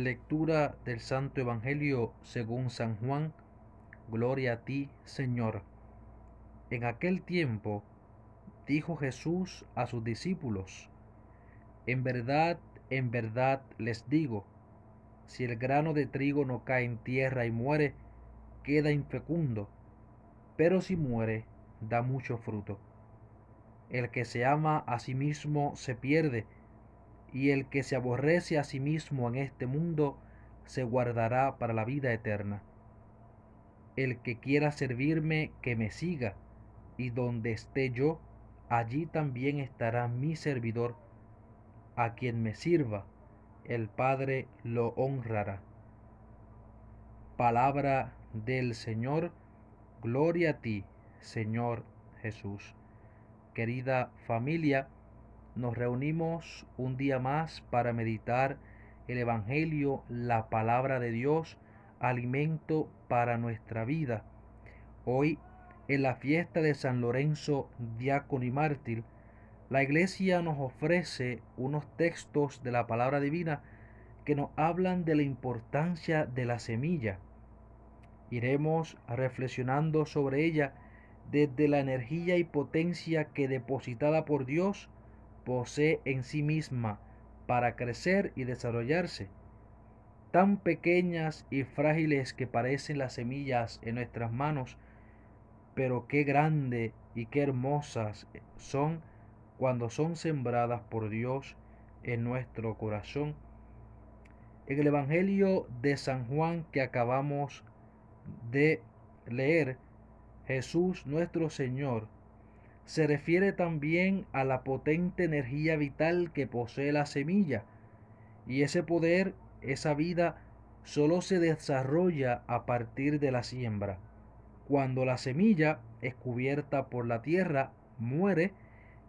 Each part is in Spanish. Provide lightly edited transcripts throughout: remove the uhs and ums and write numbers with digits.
Lectura del Santo Evangelio según San Juan. Gloria a ti, Señor. En aquel tiempo dijo Jesús a sus discípulos: en verdad les digo, si el grano de trigo no cae en tierra y muere, queda infecundo, pero si muere, da mucho fruto. El que se ama a sí mismo se pierde, y el que se aborrece a sí mismo en este mundo se guardará para la vida eterna. El que quiera servirme, que me siga, y donde esté yo, allí también estará mi servidor. A quien me sirva, el Padre lo honrará. Palabra del Señor. Gloria a ti, Señor Jesús. Querida familia, nos reunimos un día más para meditar el Evangelio, la palabra de Dios, alimento para nuestra vida. Hoy, en la fiesta de San Lorenzo, diácono y mártir, la Iglesia nos ofrece unos textos de la palabra divina que nos hablan de la importancia de la semilla. Iremos reflexionando sobre ella desde la energía y potencia que, depositada por Dios, posee en sí misma para crecer y desarrollarse. Tan pequeñas y frágiles que parecen las semillas en nuestras manos, pero qué grande y qué hermosas son cuando son sembradas por Dios en nuestro corazón. En el Evangelio de San Juan que acabamos de leer, Jesús nuestro Señor se refiere también a la potente energía vital que posee la semilla, y ese poder, esa vida, solo se desarrolla a partir de la siembra. Cuando la semilla es cubierta por la tierra, muere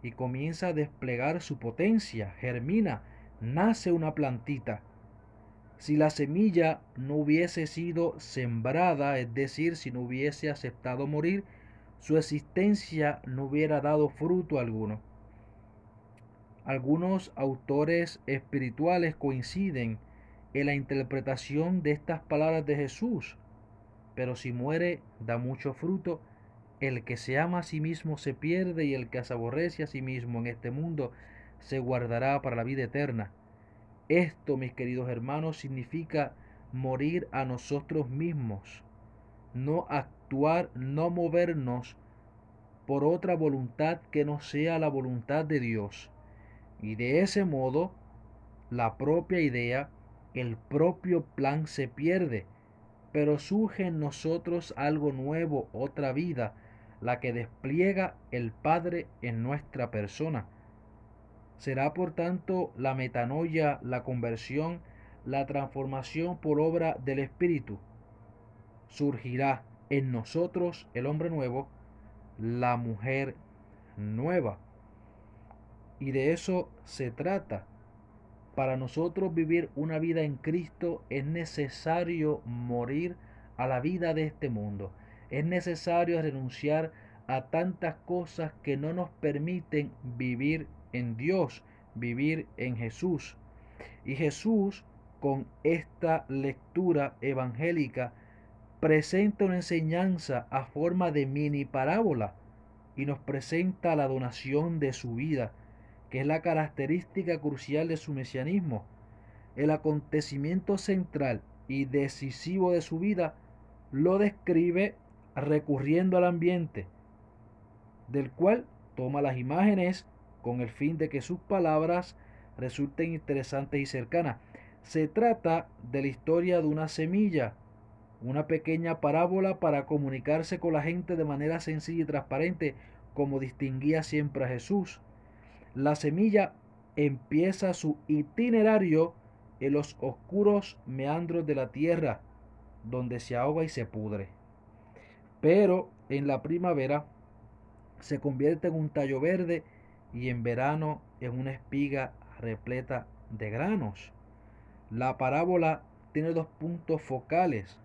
y comienza a desplegar su potencia, germina, nace una plantita. Si la semilla no hubiese sido sembrada, es decir, si no hubiese aceptado morir, su existencia no hubiera dado fruto alguno. Algunos autores espirituales coinciden en la interpretación de estas palabras de Jesús: pero si muere, da mucho fruto. El que se ama a sí mismo se pierde, y el que se aborrece a sí mismo en este mundo se guardará para la vida eterna. Esto, mis queridos hermanos, significa morir a nosotros mismos, no actuar, no movernos por otra voluntad que no sea la voluntad de Dios. Y de ese modo, la propia idea, el propio plan se pierde, pero surge en nosotros algo nuevo, otra vida, la que despliega el Padre en nuestra persona. Será por tanto la metanoia, la conversión, la transformación por obra del Espíritu. Surgirá en nosotros el hombre nuevo, la mujer nueva. Y de eso se trata. Para nosotros vivir una vida en Cristo es necesario morir a la vida de este mundo. Es necesario renunciar a tantas cosas que no nos permiten vivir en Dios, vivir en Jesús. Y Jesús, con esta lectura evangélica, presenta una enseñanza a forma de mini parábola y nos presenta la donación de su vida, que es la característica crucial de su mesianismo. El acontecimiento central y decisivo de su vida lo describe recurriendo al ambiente, del cual toma las imágenes con el fin de que sus palabras resulten interesantes y cercanas. Se trata de la historia de una semilla, una pequeña parábola para comunicarse con la gente de manera sencilla y transparente, como distinguía siempre a Jesús. La semilla empieza su itinerario en los oscuros meandros de la tierra, donde se ahoga y se pudre. Pero en la primavera se convierte en un tallo verde, y en verano en una espiga repleta de granos. La parábola tiene dos puntos focales.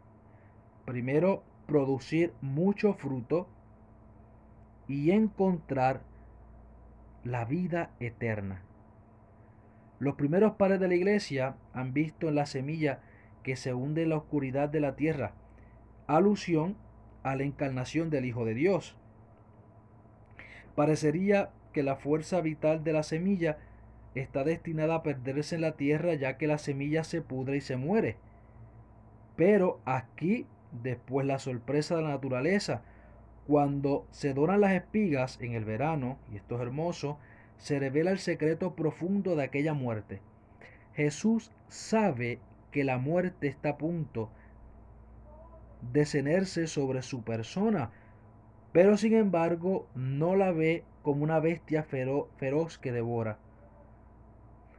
Primero, producir mucho fruto y encontrar la vida eterna. Los primeros padres de la iglesia han visto en la semilla que se hunde en la oscuridad de la tierra, alusión a la encarnación del Hijo de Dios. Parecería que la fuerza vital de la semilla está destinada a perderse en la tierra, ya que la semilla se pudre y se muere. Pero aquí, después la sorpresa de la naturaleza, cuando se doran las espigas en el verano, y esto es hermoso, se revela el secreto profundo de aquella muerte. Jesús sabe que la muerte está a punto de cenerse sobre su persona, pero sin embargo no la ve como una bestia feroz que devora.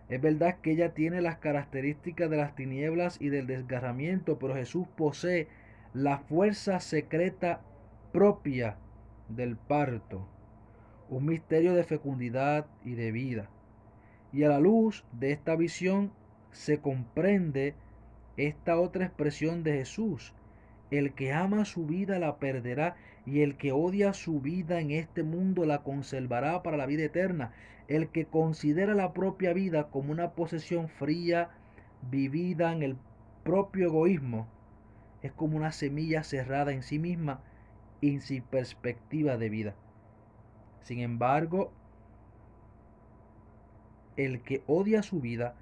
Es verdad que ella tiene las características de las tinieblas y del desgarramiento, pero Jesús posee la fuerza secreta propia del parto, un misterio de fecundidad y de vida. Y a la luz de esta visión se comprende esta otra expresión de Jesús: el que ama su vida la perderá, y el que odia su vida en este mundo la conservará para la vida eterna. El que considera la propia vida como una posesión fría, vivida en el propio egoísmo, es como una semilla cerrada en sí misma y sin perspectiva de vida. Sin embargo, el que odia su vida,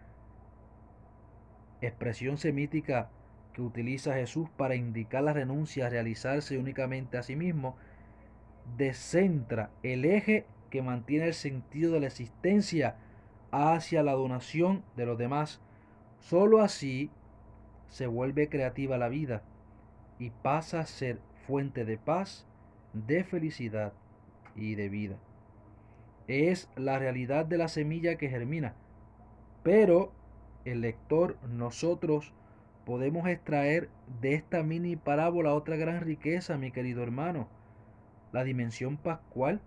expresión semítica que utiliza Jesús para indicar la renuncia a realizarse únicamente a sí mismo, descentra el eje que mantiene el sentido de la existencia hacia la donación de los demás. Sólo así se vuelve creativa la vida y pasa a ser fuente de paz, de felicidad y de vida. Es la realidad de la semilla que germina, pero el lector, nosotros, podemos extraer de esta mini parábola otra gran riqueza, mi querido hermano: la dimensión pascual.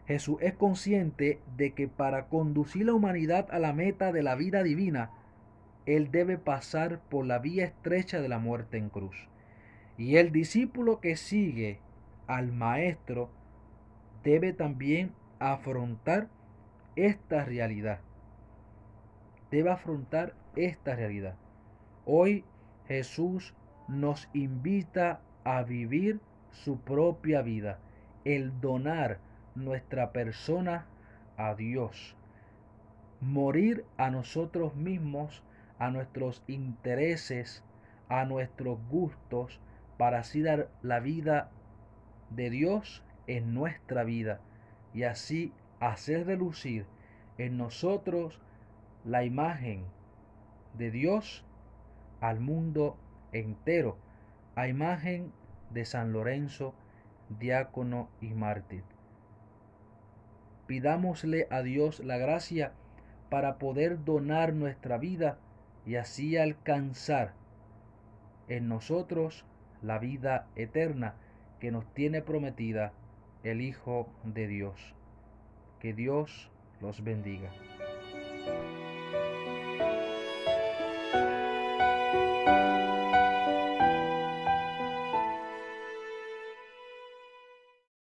Jesús es consciente de que para conducir la humanidad a la meta de la vida divina, Él debe pasar por la vía estrecha de la muerte en cruz. Y el discípulo que sigue al Maestro debe también afrontar esta realidad. Debe afrontar esta realidad. Hoy Jesús nos invita a vivir su propia vida, el donar nuestra persona a Dios, morir a nosotros mismos, a nuestros intereses, a nuestros gustos, para así dar la vida de Dios en nuestra vida y así hacer relucir en nosotros la imagen de Dios al mundo entero, a imagen de San Lorenzo, diácono y mártir. Pidámosle a Dios la gracia para poder donar nuestra vida y así alcanzar en nosotros la vida eterna que nos tiene prometida el Hijo de Dios. Que Dios los bendiga.